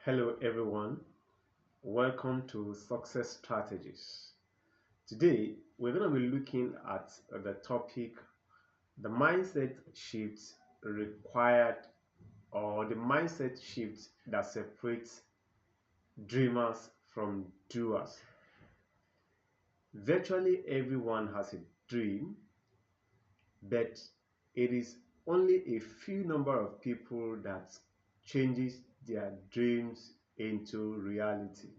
Hello, everyone. Welcome to Success Strategies. Today, we're going to be looking at the topic the mindset shifts required, or the mindset shifts that separates dreamers from doers. Virtually everyone has a dream, but it is only a few number of people that changes their dreams into reality.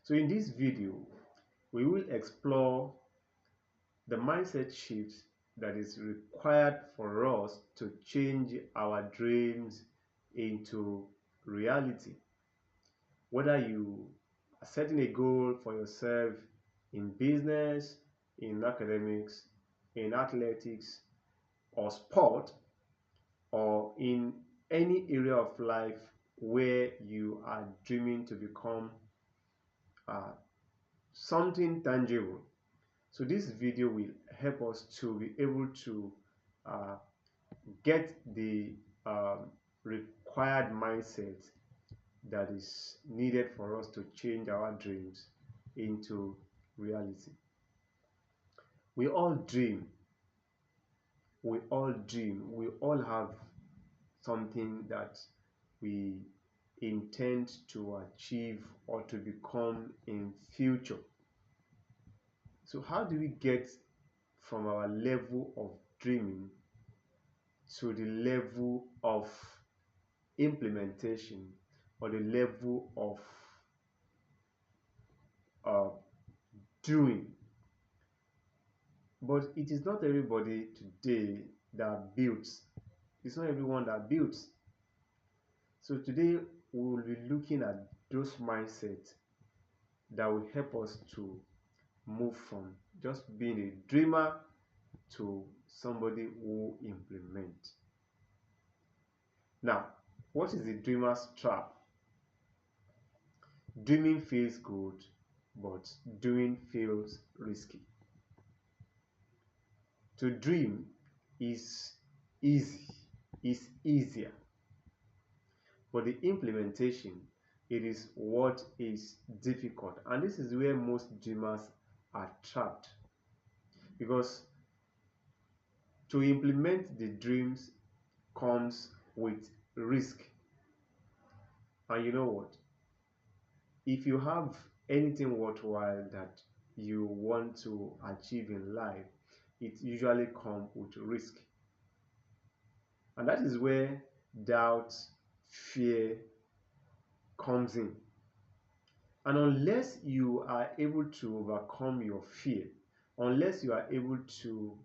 So in this video, we will explore the mindset shifts that is required for us to change our dreams into reality. Whether you are setting a goal for yourself in business, in academics, in athletics, or sport, or in any area of life where you are dreaming to become uh, something tangible. So this video will help us to be able to uh, get the required mindset that is needed for us to change our dreams into reality. We all dream. We all have something that we intend to achieve or to become in future. So how do we get from our level of dreaming to the level of implementation or the level of uh, doing? But it is not everybody today that builds. It's not everyone that builds. So today we will be looking at those mindsets that will help us to move from just being a dreamer to somebody who implements. Now, what is the dreamer's trap? Dreaming feels good, but doing feels risky. To dream is easy, is easier, but the implementation, it is what is difficult. And this is where most dreamers are trapped, because to implement the dreams comes with risk. And you know what? If you have anything worthwhile that you want to achieve in life, it usually comes with risk. And that is where doubt, fear comes in. And unless you are able to overcome your fear, unless you are able to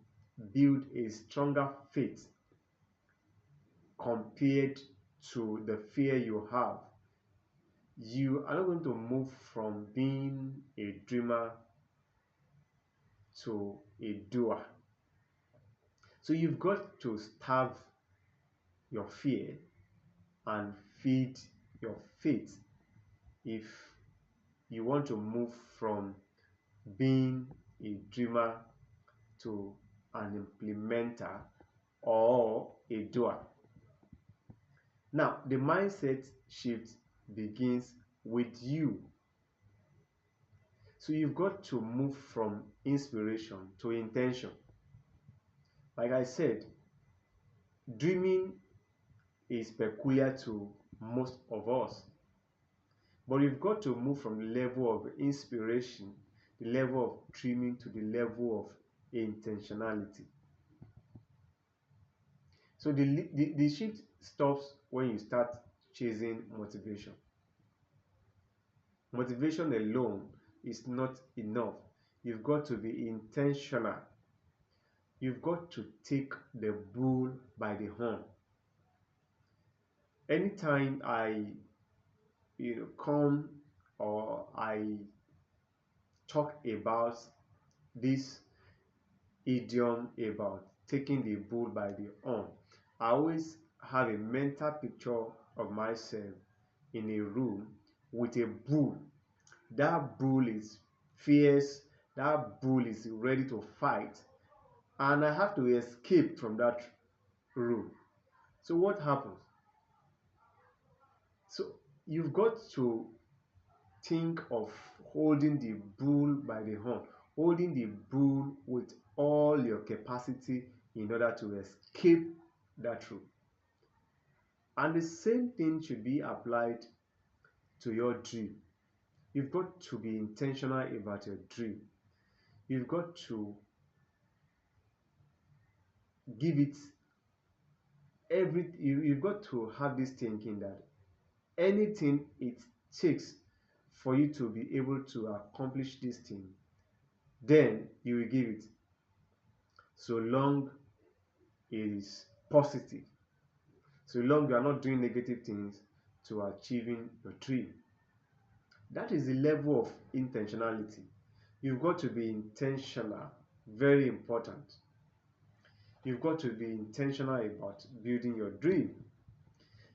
build a stronger faith compared to the fear you have, you are not going to move from being a dreamer to a doer. So you've got to starve your fear and feed your faith if you want to move from being a dreamer to an implementer or a doer. Now, the mindset shift begins with you. So you've got to move from inspiration to intention. Like I said, dreaming is peculiar to most of us, but you've got to move from the level of inspiration, the level of dreaming, to the level of intentionality. So the shift stops when you start chasing motivation. Motivation alone is not enough. You've got to be intentional. You've got to take the bull by the horn. Anytime I come or I talk about this idiom about taking the bull by the horn, I always have a mental picture of myself in a room with a bull. That bull is fierce, that bull is ready to fight, and I have to escape from that room. So what happens? So you've got to think of holding the bull by the horn, holding the bull with all your capacity in order to escape that truth. And the same thing should be applied to your dream. You've got to be intentional about your dream. You've got to give it you've got to have this thinking that anything it takes for you to be able to accomplish this thing, then you will give it, so long it is positive, so long you are not doing negative things to achieving your dream. That is the level of intentionality. You've got to be intentional, very important. You've got to be intentional about building your dream.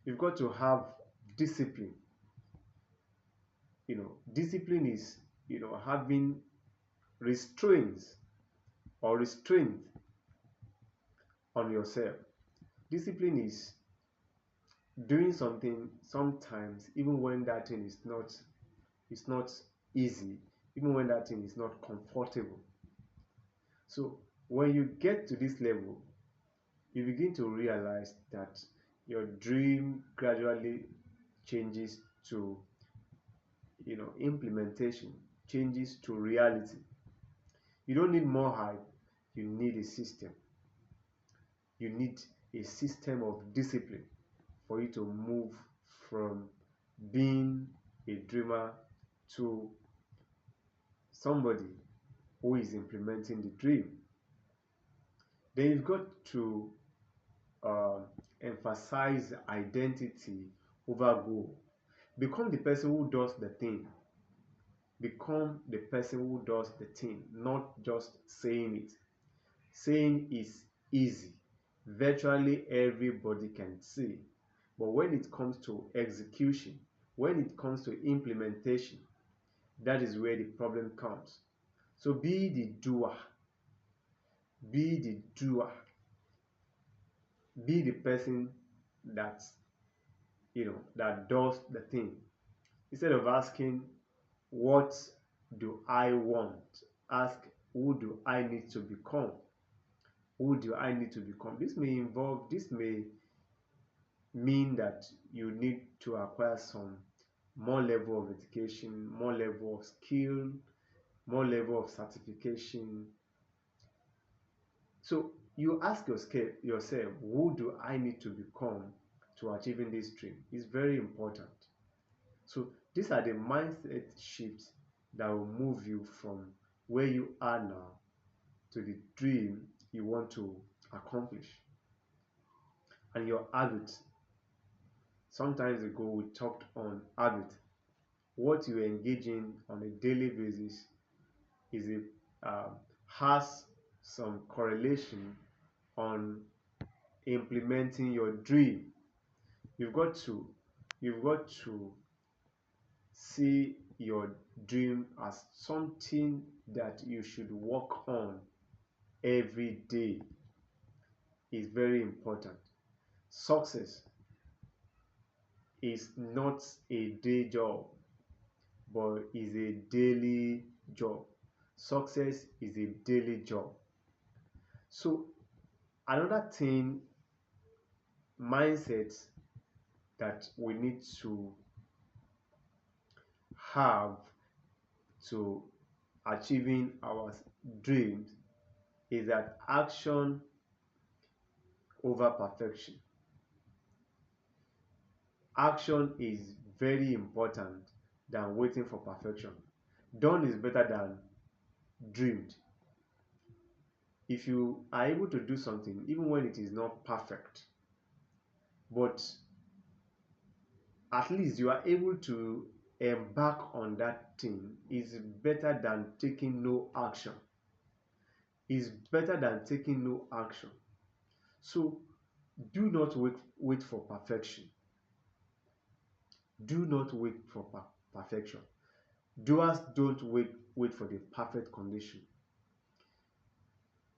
You've got to have discipline. Discipline is, having restraints or restraint on yourself. Discipline is doing something sometimes even when that thing is not easy, even when that thing is not comfortable. So when you get to this level, you begin to realize that your dream gradually changes to, implementation, changes to reality. You don't need more hype, you need a system. You need a system of discipline for you to move from being a dreamer to somebody who is implementing the dream. Then you've got to uh, emphasize identity over goal. Become the person who does the thing. Become the person who does the thing, not just saying it. Saying is easy. Virtually everybody can say. But when it comes to execution, when it comes to implementation, that is where the problem comes. So be the doer. Be the doer. Be the person that that does the thing. Instead of asking, what do I want? Ask, who do I need to become? Who do I need to become? This may mean that you need to acquire some more level of education, more level of skill, more level of certification. So you ask yourself, who do I need to become to achieving this dream? It's very important. So these are the mindset shifts that will move you from where you are now to the dream you want to accomplish. And your habits. Sometimes ago we talked on habit. What you engage in on a daily basis has some correlation on implementing your dream. You've got to see your dream as something that you should work on every day. Is very important. Success is not a day job, but is a daily job. Success is a daily job. So another thing, mindset that we need to have to achieving our dreams is that action over perfection. Action is very important than waiting for perfection. Done is better than dreamed. If you are able to do something, even when it is not perfect, but at least you are able to embark on that thing, is better than taking no action. Is better than taking no action. So do not wait for perfection. Do not wait for perfection. Doers don't wait for the perfect condition.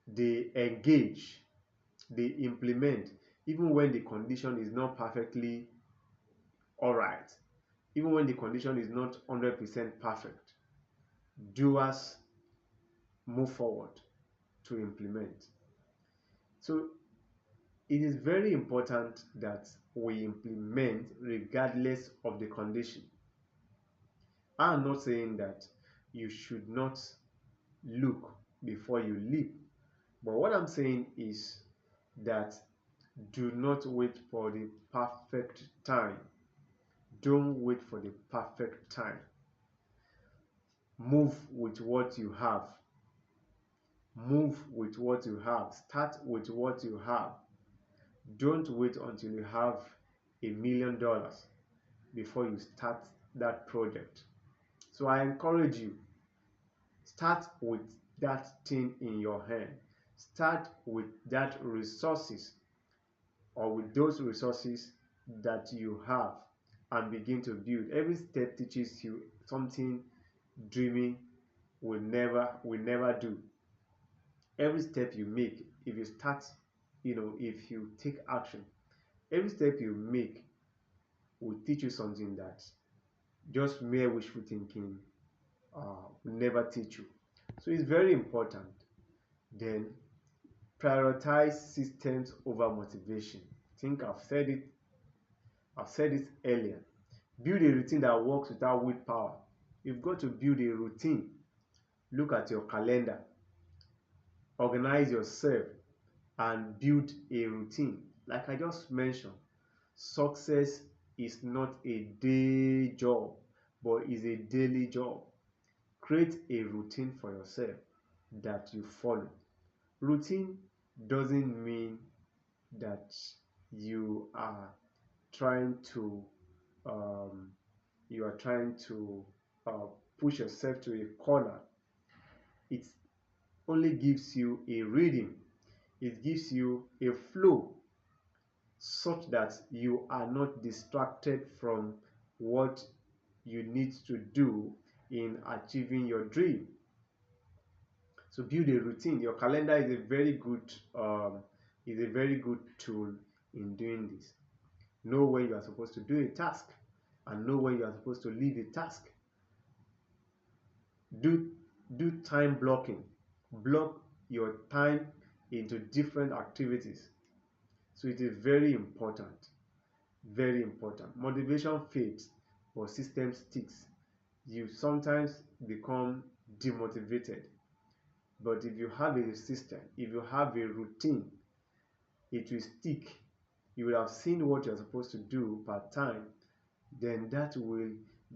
They engage, they implement, even when the condition is not perfectly all right. even when the condition is not 100% perfect, doers move forward to implement. So it is very important that we implement regardless of the condition. I am not saying that you should not look before you leap, but what I'm saying is that do not wait for the perfect time. Don't wait for the perfect time. Move with what you have. Move with what you have. Start with what you have. Don't wait until you have $1 million before you start that project. So I encourage you, start with that thing in your hand. Start with that resources or with those resources that you have and begin to build. Every step teaches you something dreaming will never do. Every step you make, if you start, if you take action, every step you make will teach you something that just mere wishful thinking will never teach you. So it's very important. Then prioritize systems over motivation. I think I've said it earlier. Build a routine that works without willpower. You've got to build a routine. Look at your calendar, organize yourself, and build a routine. Like I just mentioned, success is not a day job, but is a daily job. Create a routine for yourself that you follow. Routine doesn't mean that you are trying to um, you are trying to uh, push yourself to a corner. It only gives you a rhythm. It gives you a flow such that you are not distracted from what you need to do in achieving your dream. So build a routine. Your calendar is a very good tool in doing this. Know when you are supposed to do a task and know when you are supposed to leave a task. Do time blocking. Block your time into different activities. So it is very important. Very important. Motivation fades, but system sticks. You sometimes become demotivated. But if you have a system, if you have a routine, it will stick. You will have seen what you're supposed to do per time, then that will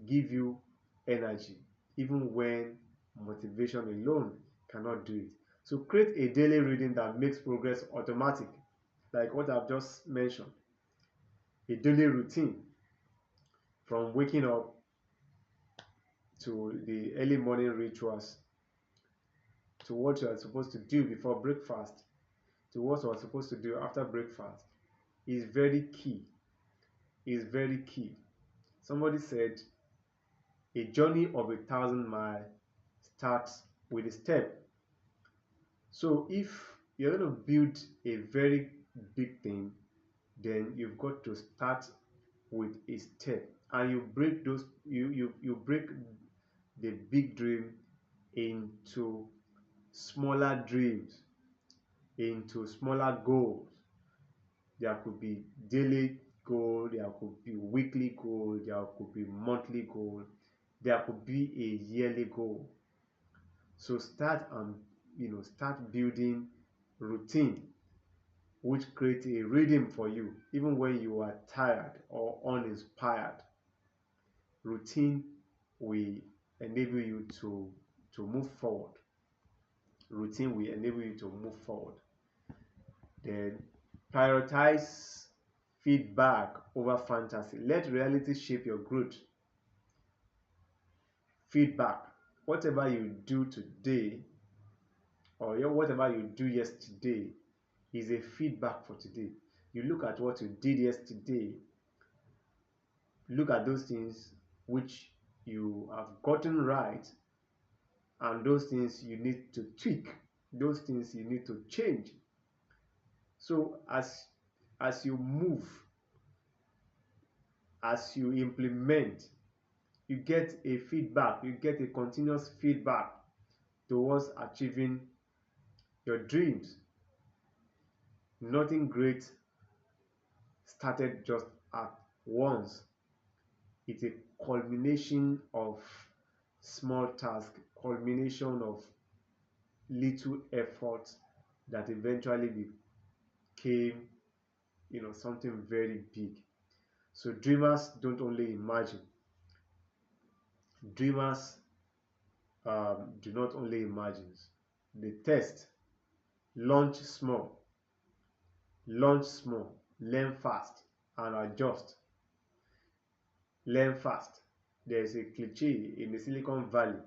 give you energy, even when motivation alone cannot do it. So create a daily reading that makes progress automatic, like what I've just mentioned. A daily routine from waking up to the early morning rituals to what you are supposed to do before breakfast to what you are supposed to do after breakfast is very key. Is very key. Somebody said a journey of 1,000 miles starts with a step. So if you're going to build a very big thing, then you've got to start with a step, and you break the big dream into smaller dreams, into smaller goals. There could be daily goal, there could be weekly goal, there could be monthly goal, there could be a yearly goal. So start building routine which create a rhythm for you even when you are tired or uninspired. Routine will enable you to move forward. Routine will enable you to move forward. Then prioritize feedback over fantasy. Let reality shape your growth. Feedback. Whatever you do today or whatever you do yesterday is a feedback for today. You look at what you did yesterday, look at those things which you have gotten right, and those things you need to tweak, those things you need to change. So as you move, as you implement, You get a feedback, you get a continuous feedback towards achieving your dreams. Nothing great started just at once. It's a culmination of small tasks, culmination of little effort that eventually became, something very big. So dreamers don't only imagine. Dreamers do not only imagine. They test, launch small, learn fast, and adjust. Learn fast. There's a cliche in the Silicon Valley.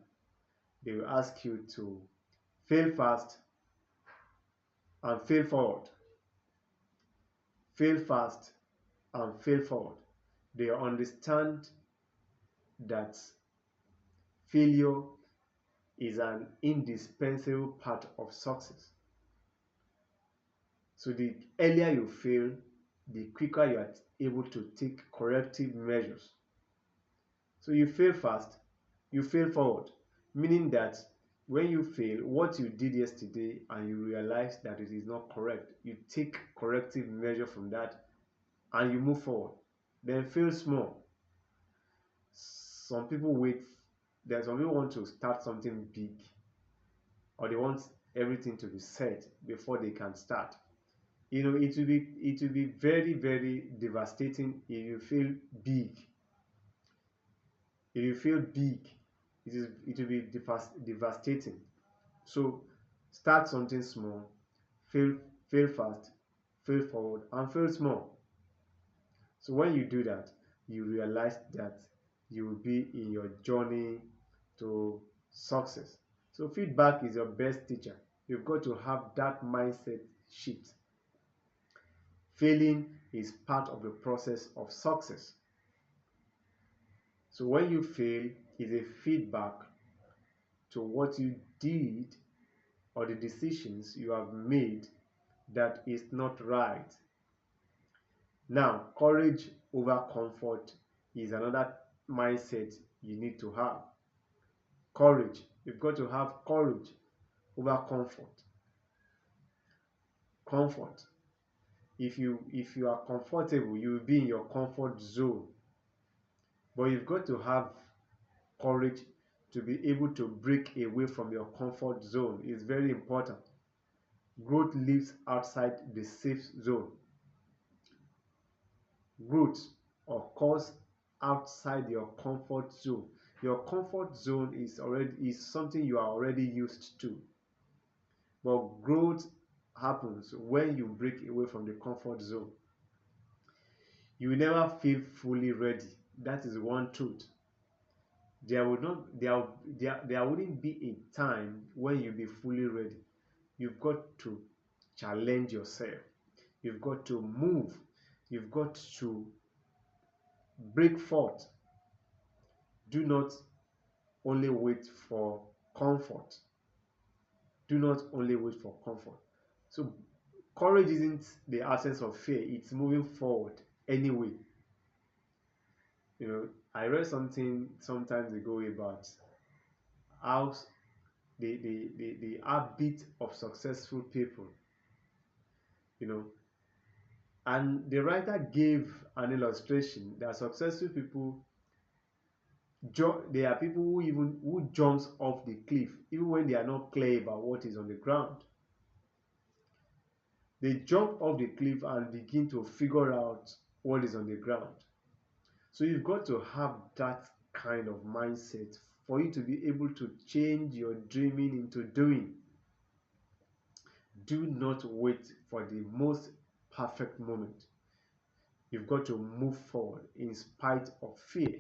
They will ask you to fail fast and fail forward. Fail fast and fail forward. They understand that failure is an indispensable part of success. So the earlier you fail, the quicker you are able to take corrective measures. So you fail fast, you fail forward, meaning that when you fail, what you did yesterday and you realize that it is not correct, you take corrective measure from that and you move forward. Then fail small. Some people wait, there's some people want to start something big, or they want everything to be set before they can start. It will be very, very devastating if you feel big. If you feel big, it will be devastating. So start something small, fail fail fast, fail forward, and fail small. So when you do that, you realize that you will be in your journey to success. So feedback is your best teacher. You've got to have that mindset shift. Failing is part of the process of success. So when you fail, is a feedback to what you did or the decisions you have made that is not right. Now, courage over comfort is another mindset you need to have. Courage. You've got to have courage over comfort. Comfort. If you are comfortable, you will be in your comfort zone. But you've got to have courage to be able to break away from your comfort zone. It's very important. Growth lives outside the safe zone. Growth occurs outside your comfort zone. Your comfort zone is something you are already used to. But growth happens when you break away from the comfort zone. You will never feel fully ready. That is one truth. There would not there wouldn't be a time when you'll be fully ready. You've got to challenge yourself. You've got to move. You've got to break forth. Do not only wait for comfort. Do not only wait for comfort. So courage isn't the absence of fear, it's moving forward anyway. I read something some time ago about how the habit of successful people, you know, and the writer gave an illustration that successful people, they are people who jumps off the cliff even when they are not clear about what is on the ground. They jump off the cliff and begin to figure out what is on the ground. So you've got to have that kind of mindset for you to be able to change your dreaming into doing. Do not wait for the most perfect moment. You've got to move forward in spite of fear.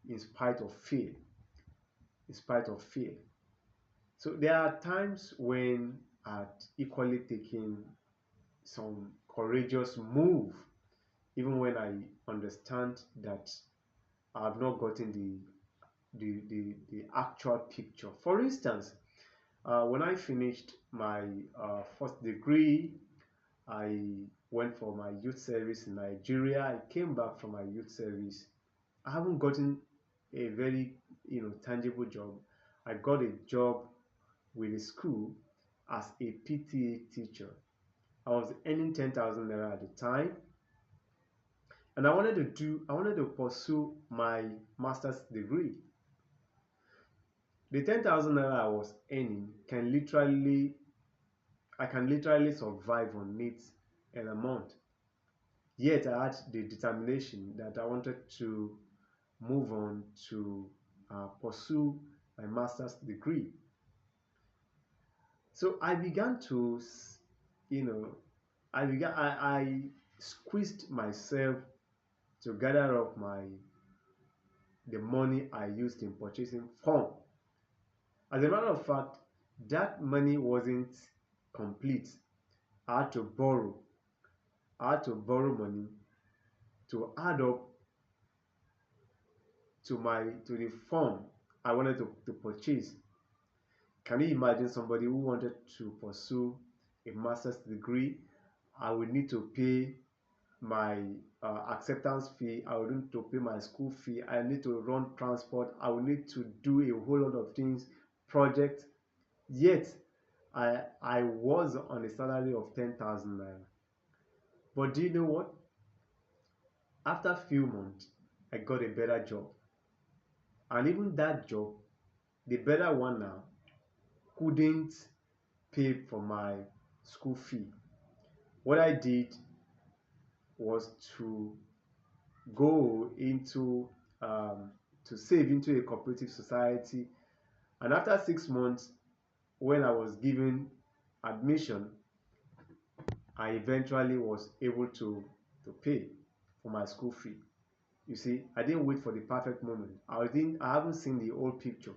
In spite of fear. In spite of fear. So there are times when I'd equally taken some courageous move, even when I understand that I have not gotten the actual picture. For instance, when I finished my first degree, I went for my youth service in Nigeria. I came back from my youth service. I haven't gotten a very tangible job. I got a job with a school as a PTA teacher. I was earning 10,000 naira at the time, and I wanted to pursue my master's degree. The 10,000 naira I was earning I can literally survive on it in a month. Yet I had the determination that I wanted to move on to pursue my master's degree. So I began to, you know, I squeezed myself to gather up the money I used in purchasing form. As a matter of fact, that money wasn't complete. I had to borrow. I had to borrow money to add up to the form I wanted to purchase. Can you imagine somebody who wanted to pursue a master's degree? I would need to pay my acceptance fee. I would need to pay my school fee. I need to run transport. I would need to do a whole lot of things, projects. Yet, I was on a salary of 10,000 naira. But do you know what? After a few months, I got a better job. And even that job, the better one now, couldn't pay for my school fee. What I did was to go into to save into a cooperative society. And after 6 months, when I was given admission, I eventually was able to pay for my school fee. You see, I didn't wait for the perfect moment. I haven't seen the whole picture.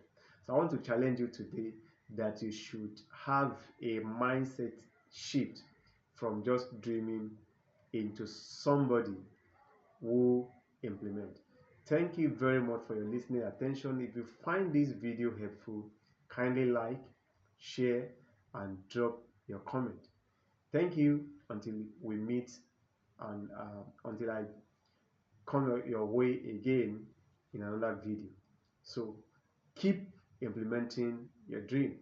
So I want to challenge you today that you should have a mindset shift from just dreaming into somebody who implement. Thank you very much for your listening attention. If you find this video helpful, kindly like, share, and drop your comment. Thank you until we meet and until I come your way again in another video. So keep implementing your dream.